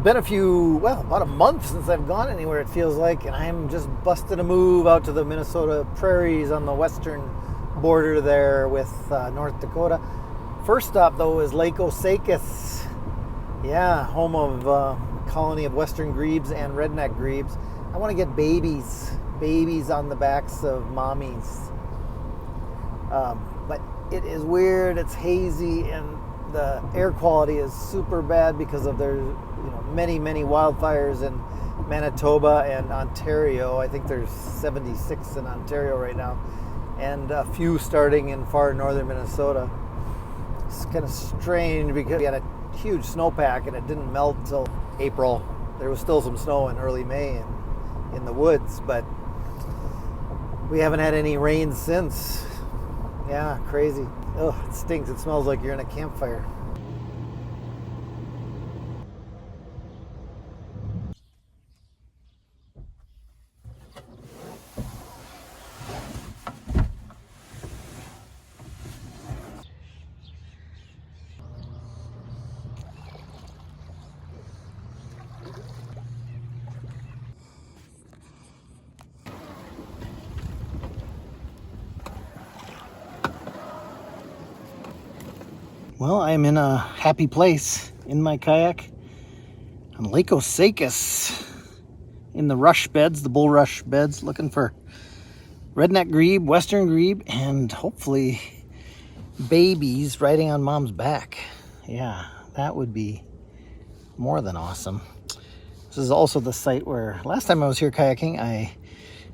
been about a month since I've gone anywhere, it feels like, and I'm just busting a move out to the Minnesota prairies on the western border there with North Dakota. First stop, though, is Lake Osakis. Yeah, home of a colony of western grebes and redneck grebes. I want to get babies on the backs of mommies. But it is weird, it's hazy, and the air quality is super bad because of their many wildfires in Manitoba and Ontario. I think there's 76 in Ontario right now, and a few starting in far northern Minnesota. It's kind of strange because we had a huge snowpack and it didn't melt until April. There was still some snow in early May in the woods, but we haven't had any rain since. Yeah, crazy. Ugh, it stinks. It smells like you're in a campfire. Well, I'm in a happy place in my kayak on Lake Osakis in the rush beds, the bulrush beds, looking for redneck grebe, western grebe, and hopefully babies riding on mom's back. Yeah, that would be more than awesome. This is also the site where last time I was here kayaking, I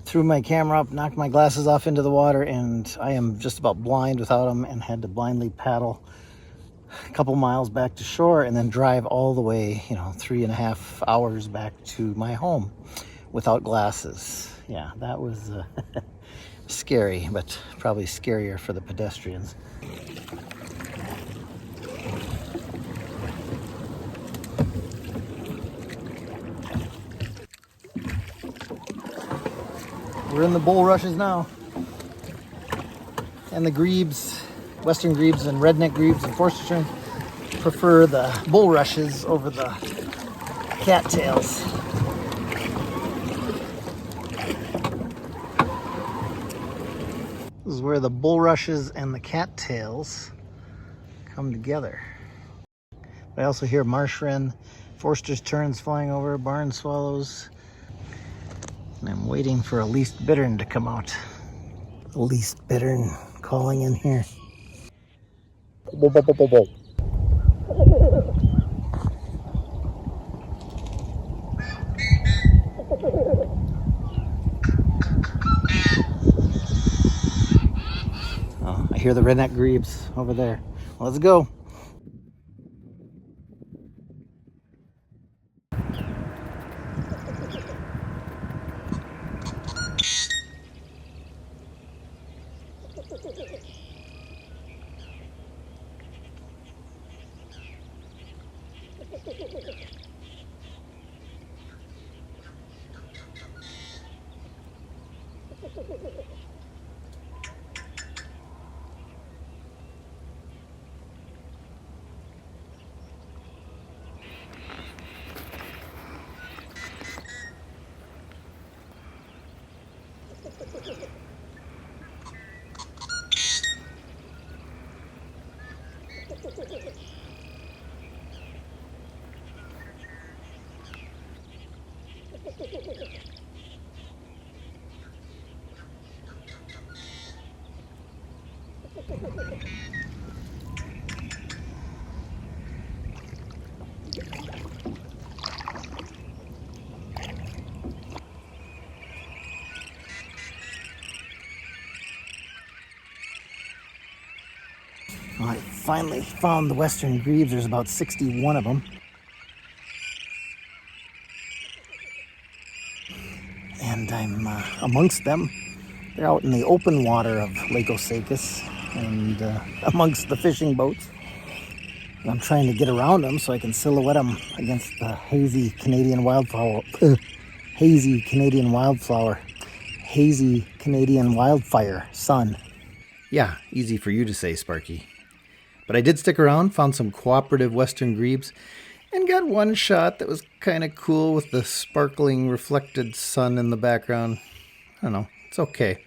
threw my camera up, knocked my glasses off into the water, and I am just about blind without them and had to blindly paddle a couple miles back to shore and then drive all the way, 3.5 hours back to my home without glasses. Yeah, that was scary, but probably scarier for the pedestrians. We're in the bulrushes now. And the grebes, western grebes and redneck grebes and Forster terns prefer the bulrushes over the cattails. This is where the bulrushes and the cattails come together. I also hear marsh wren, Forster terns flying over, barn swallows, and I'm waiting for a least bittern to come out. A least bittern calling in here. Oh, I hear the redneck grebes over there. Let's go. Well, I finally found the western grebes. There's about 61 of them. And I'm amongst them. They're out in the open water of Lake Osakis and amongst the fishing boats. And I'm trying to get around them so I can silhouette them against the hazy Canadian wildfire sun. Yeah, easy for you to say, Sparky. But I did stick around, found some cooperative western grebes, And got one shot that was kind of cool with the sparkling reflected sun in the background. I don't know, it's okay.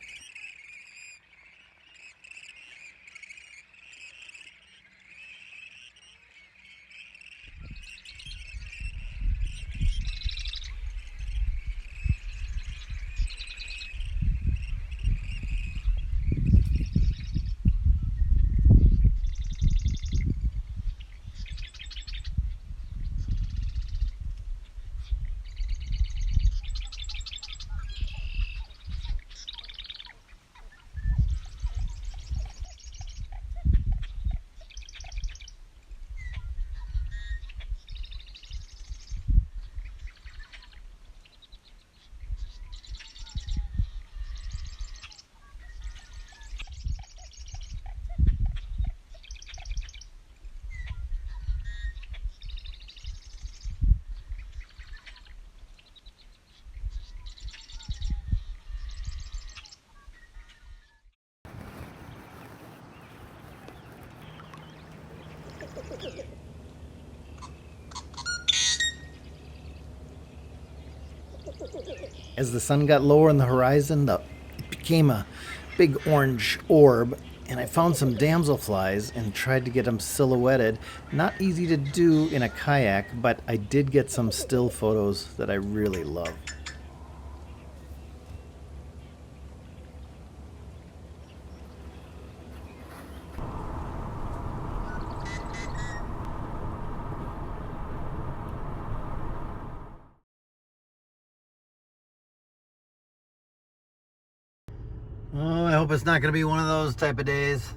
As the sun got lower on the horizon, it became a big orange orb, and I found some damselflies and tried to get them silhouetted. Not easy to do in a kayak, but I did get some still photos that I really love. Oh, I hope it's not going to be one of those type of days.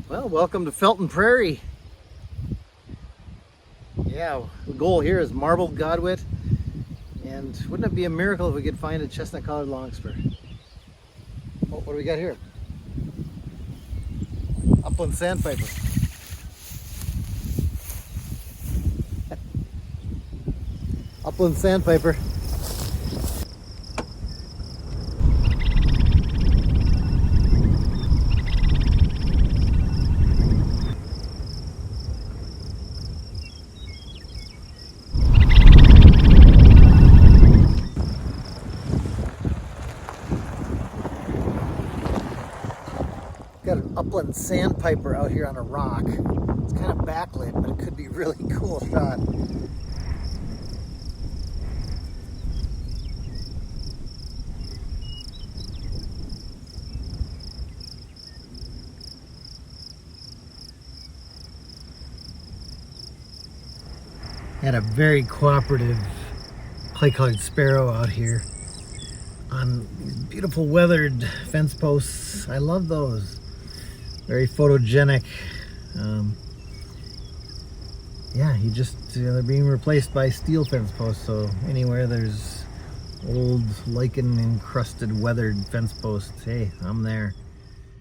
Well, welcome to Felton Prairie. Yeah, the goal here is marbled godwit, and wouldn't it be a miracle if we could find a chestnut-collared longspur? Oh, what do we got here? Upland sandpiper. Upland sandpiper. Got an upland sandpiper out here on a rock. It's kind of backlit, but it could be a really cool shot. Had a very cooperative clay-colored sparrow out here on these beautiful weathered fence posts. I love those. Very photogenic. Yeah, they're being replaced by steel fence posts, so anywhere there's old lichen encrusted weathered fence posts, hey, I'm there.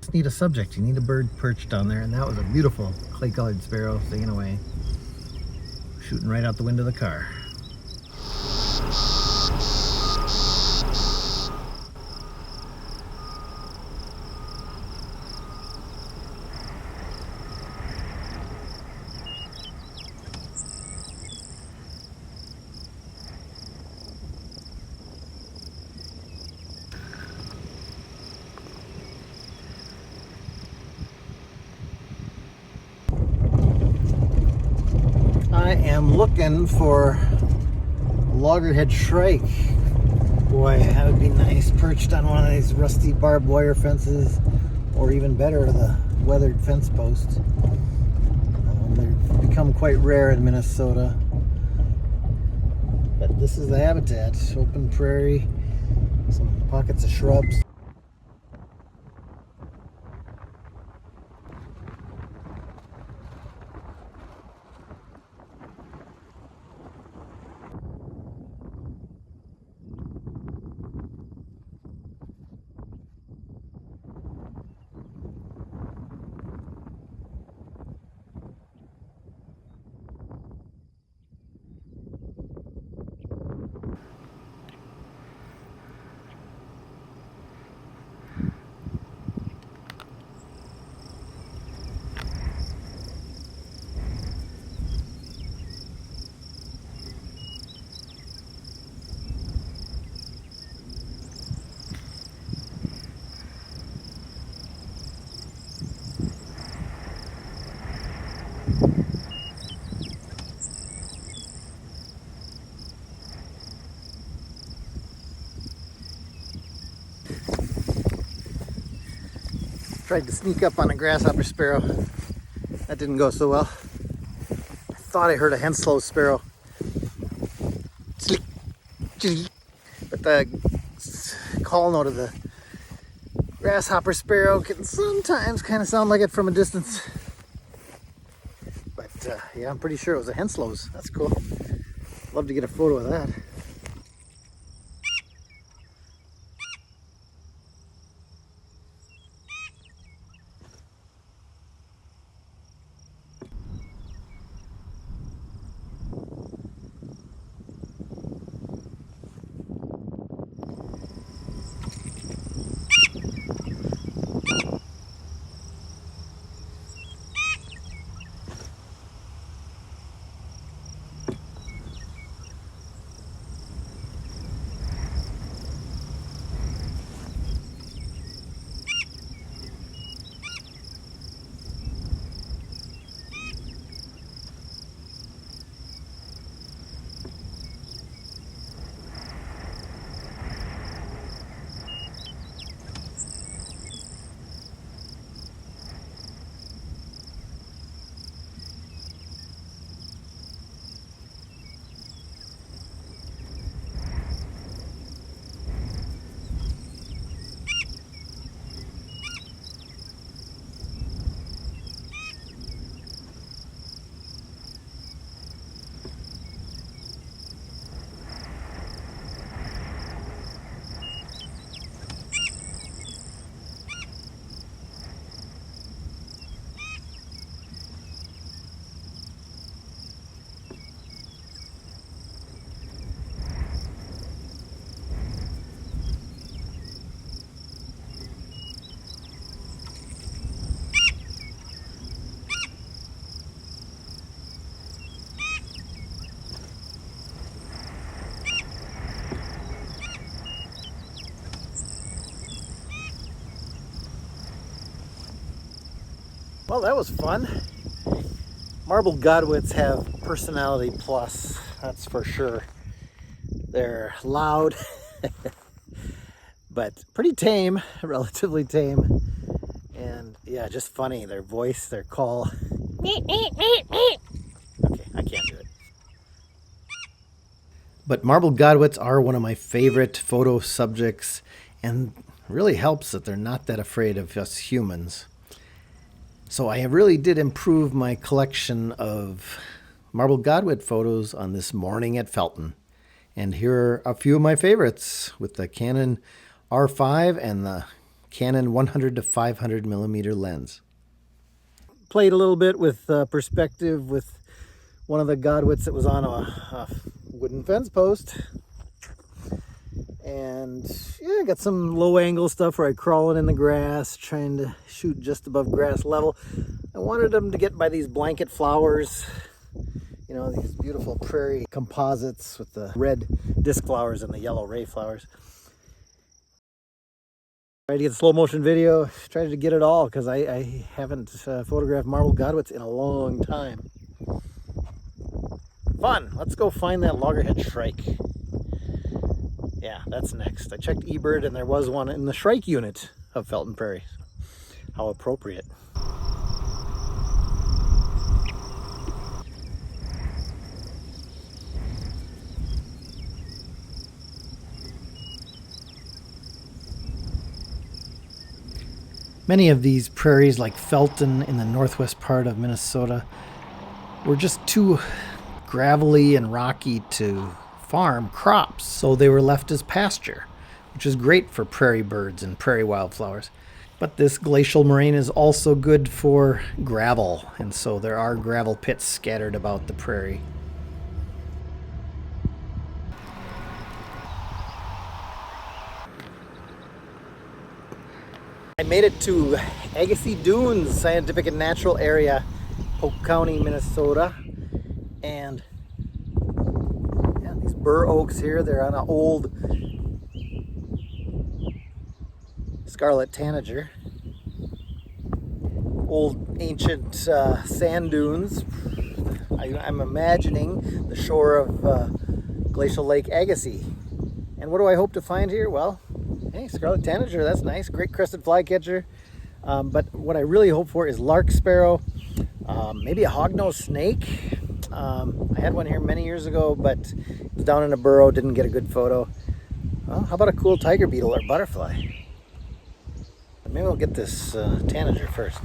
Just need a subject. You need a bird perched on there, and that was a beautiful clay-colored sparrow singing away, shooting right out the window of the car. I am looking for loggerhead shrike. Boy, that would be nice, perched on one of these rusty barbed wire fences, or even better, the weathered fence posts. They've become quite rare in Minnesota, but this is the habitat. Open prairie, Pockets of shrubs. Tried to sneak up on a grasshopper sparrow. That didn't go so well. I thought I heard a Henslow sparrow. But the call note of the grasshopper sparrow can sometimes kind of sound like it from a distance. But yeah, I'm pretty sure it was a Henslow's. That's cool. Love to get a photo of that. Well, that was fun. Marbled Godwits have personality plus, that's for sure. They're loud, but pretty tame, relatively tame. And yeah, just funny. Their voice, their call. Okay, I can't do it. But marbled Godwits are one of my favorite photo subjects, and really helps that they're not that afraid of us humans. So I really did improve my collection of marbled Godwit photos on this morning at Felton. And here are a few of my favorites with the Canon R5 and the Canon 100 to 500 millimeter lens. Played a little bit with perspective with one of the Godwits that was on a wooden fence post. And yeah, got some low angle stuff where I crawling in the grass, trying to shoot just above grass level. I wanted them to get by these blanket flowers, you know, these beautiful prairie composites with the red disc flowers and the yellow ray flowers. Tried to get slow motion video, tried to get it all because I haven't photographed marbled Godwits in a long time. Fun, let's go find that loggerhead shrike. Yeah, that's next. I checked eBird and there was one in the shrike unit of Felton Prairie. How appropriate. Many of these prairies, like Felton in the northwest part of Minnesota, were just too gravelly and rocky to farm crops, so they were left as pasture, which is great for prairie birds and prairie wildflowers. But this glacial moraine is also good for gravel, and so there are gravel pits scattered about the prairie. I made it to Agassi Dunes Scientific and Natural Area, Polk County, Minnesota. And yeah, these bur oaks here, they're on an old scarlet tanager. Old ancient sand dunes. I'm imagining the shore of Glacial Lake Agassiz. And what do I hope to find here? Well, hey, scarlet tanager, that's nice. Great crested flycatcher. But what I really hope for is lark sparrow, maybe a hognose snake. I had one here many years ago, but it was down in a burrow, didn't get a good photo. Well, how about a cool tiger beetle or butterfly? Maybe we'll get this tanager first.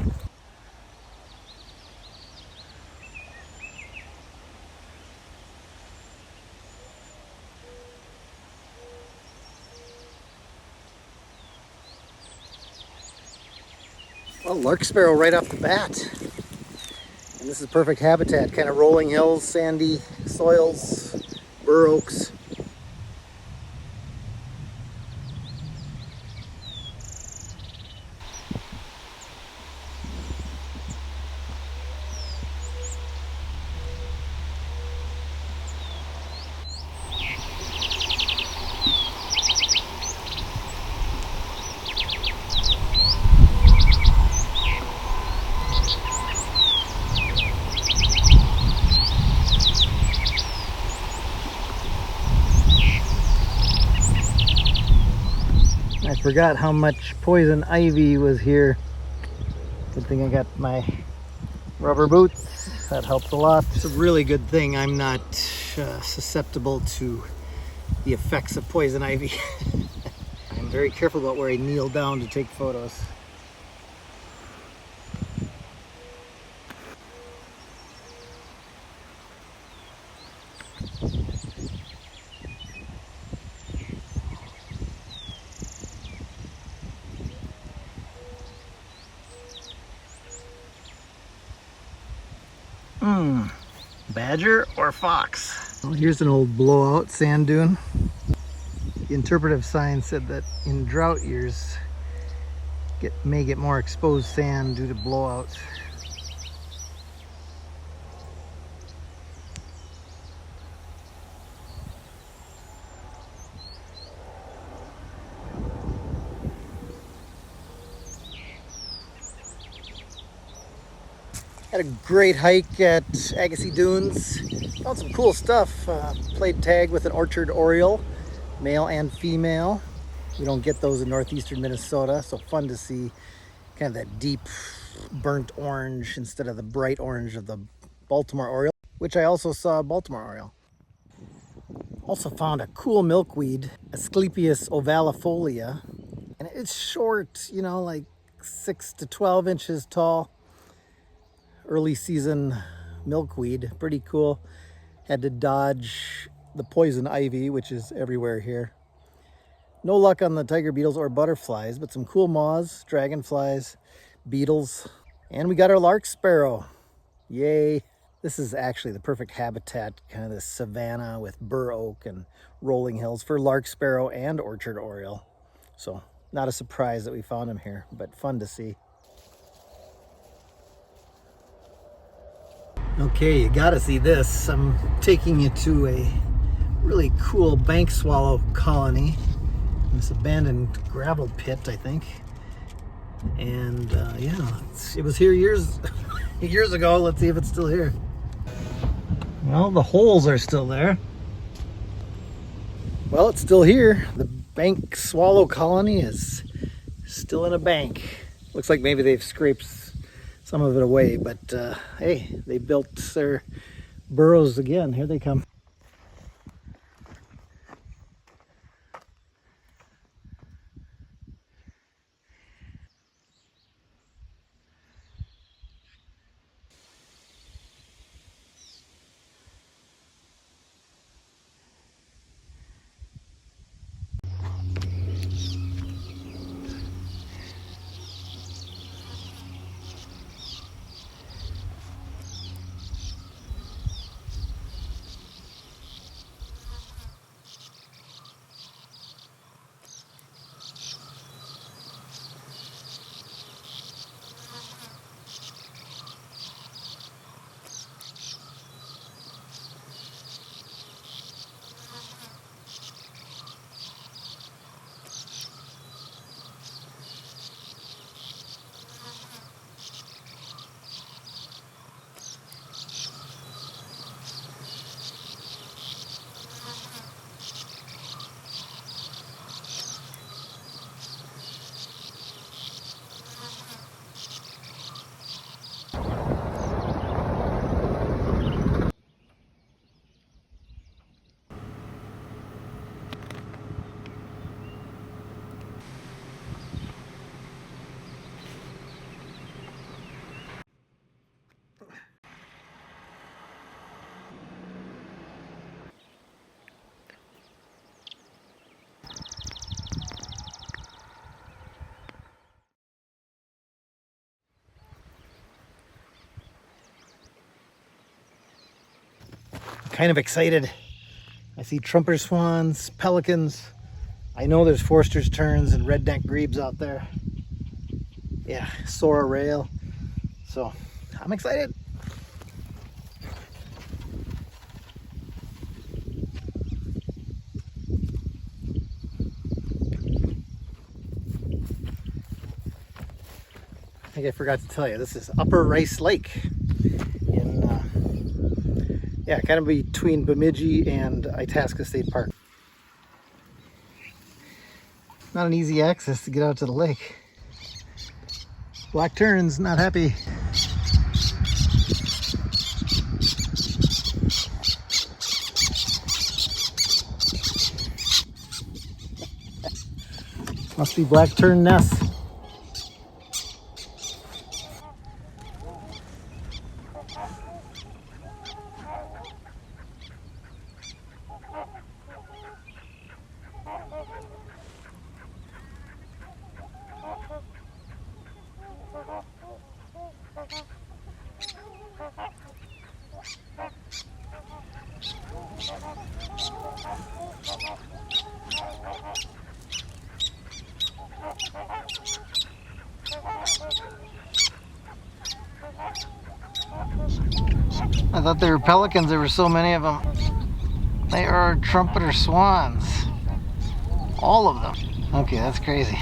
Well, lark sparrow right off the bat. And this is perfect habitat, kind of rolling hills, sandy soils, bur oaks. I forgot how much poison ivy was here. Good thing I got my rubber boots. That helps a lot. It's a really good thing I'm not susceptible to the effects of poison ivy. I'm very careful about where I kneel down to take photos. Badger or fox? Well, here's an old blowout sand dune. The interpretive sign said that in drought years may get more exposed sand due to blowouts. Had a great hike at Agassi Dunes. Found some cool stuff. Played tag with an orchard oriole, male and female. We don't get those in northeastern Minnesota, so fun to see kind of that deep burnt orange instead of the bright orange of the Baltimore oriole, which I also saw Baltimore oriole. Also found a cool milkweed, Asclepias ovalifolia, and it's short, you know, like 6 to 12 inches tall. Early season milkweed, pretty cool. Had to dodge the poison ivy, which is everywhere here. No luck on the tiger beetles or butterflies, but some cool moths, dragonflies, beetles, and we got our lark sparrow. Yay. This is actually the perfect habitat, kind of this savanna with bur oak and rolling hills for lark sparrow and orchard oriole. So not a surprise that we found him here, but fun to see. Okay, you gotta see this. I'm taking you to a really cool bank swallow colony in this abandoned gravel pit, I think. And yeah, it was here years ago. Let's see if it's still here. Well, the holes are still there. Well, it's still here. The bank swallow colony is still in a bank. Looks like maybe they've scraped some of it away, but hey, they built their burrows again. Here they come. kind of excited. I see trumpeter swans, pelicans. I know there's Forster's terns and redneck grebes out there. Yeah, Oriole. So I'm excited. I think I forgot to tell you, this is Upper Rice Lake in, yeah, kind of between Bemidji and Itasca State Park. Not an easy access to get out to the lake. Black terns, not happy. Must be black tern nests. I thought they were pelicans, there were so many of them. They are trumpeter swans. All of them. Okay, that's crazy.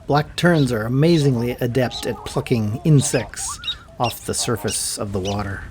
Black terns are amazingly adept at plucking insects off the surface of the water.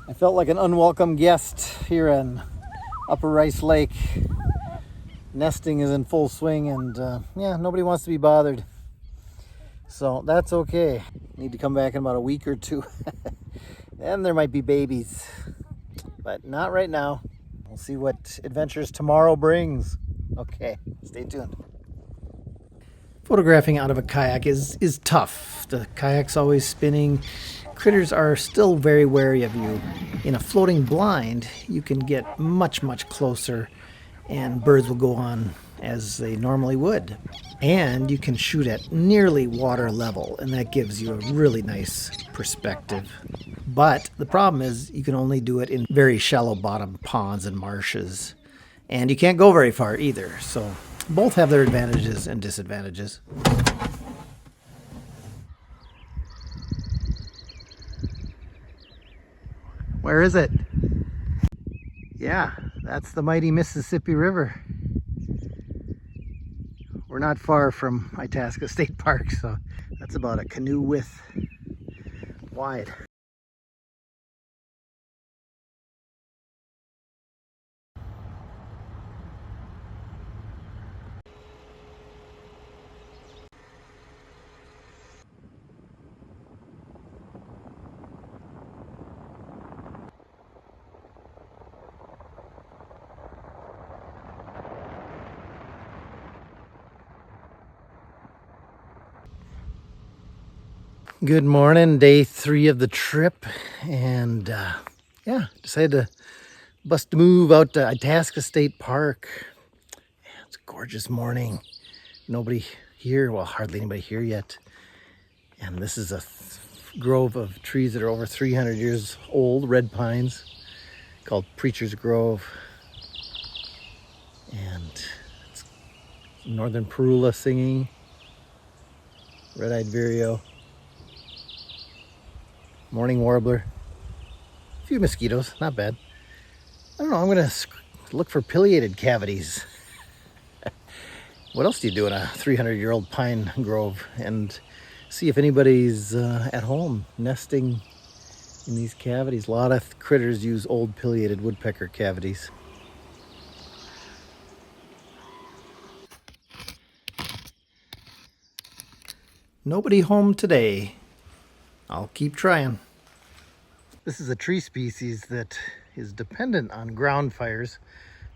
I felt like an unwelcome guest here in Upper Rice Lake. Nesting is in full swing and yeah, nobody wants to be bothered. So that's okay. Need to come back in about a week or two. Then there might be babies, but not right now. We'll see what adventures tomorrow brings. Okay, stay tuned. Photographing out of a kayak is tough. The kayak's always spinning. Critters are still very wary of you. In a floating blind, you can get much, much closer and birds will go on as they normally would. And you can shoot at nearly water level, and that gives you a really nice perspective. But the problem is you can only do it in very shallow bottom ponds and marshes. And you can't go very far either. So both have their advantages and disadvantages. Where is it? Yeah, that's the mighty Mississippi River. We're not far from Itasca State Park, so that's about a canoe width wide. Good morning, day 3 of the trip, and yeah, decided to bust a move out to Itasca State Park. Yeah, it's a gorgeous morning. Nobody here, well, hardly anybody here yet. And this is a grove of trees that are over 300 years old, red pines, called Preacher's Grove. And it's northern parula singing, red-eyed vireo. morning warbler, a few mosquitoes, not bad. I don't know, I'm gonna look for pileated cavities. What else do you do in a 300-year-old pine grove? And see if anybody's at home nesting in these cavities. A lot of critters use old pileated woodpecker cavities. Nobody home today. I'll keep trying. This is a tree species that is dependent on ground fires.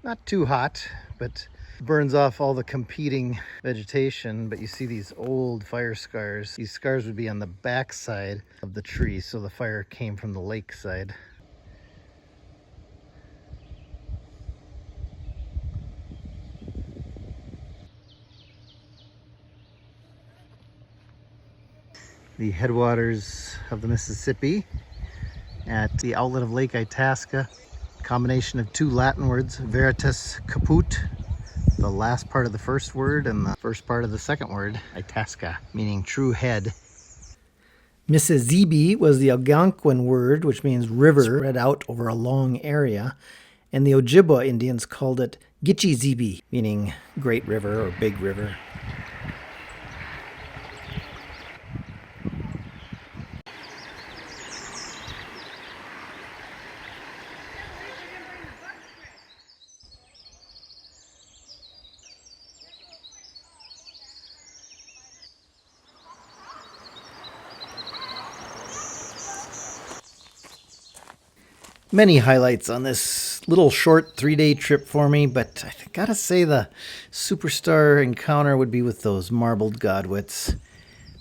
Not too hot, but burns off all the competing vegetation. But you see these old fire scars. These scars would be on the back side of the tree, so the fire came from the lake side. The headwaters of the Mississippi at the outlet of Lake Itasca. Combination of two Latin words, veritas caput, the last part of the first word, and the first part of the second word, Itasca, meaning true head. Mississippi was the Algonquin word, which means river spread out over a long area, and the Ojibwa Indians called it Gitchizibi, meaning great river or big river. Many highlights on this little short 3-day trip for me, but I gotta say the superstar encounter would be with those marbled Godwits.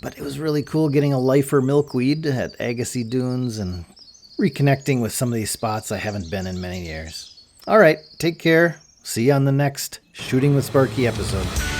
But it was really cool getting a lifer milkweed at Agassi Dunes and reconnecting with some of these spots I haven't been in many years. All right, take care. See you on the next Shooting with Sparky episode.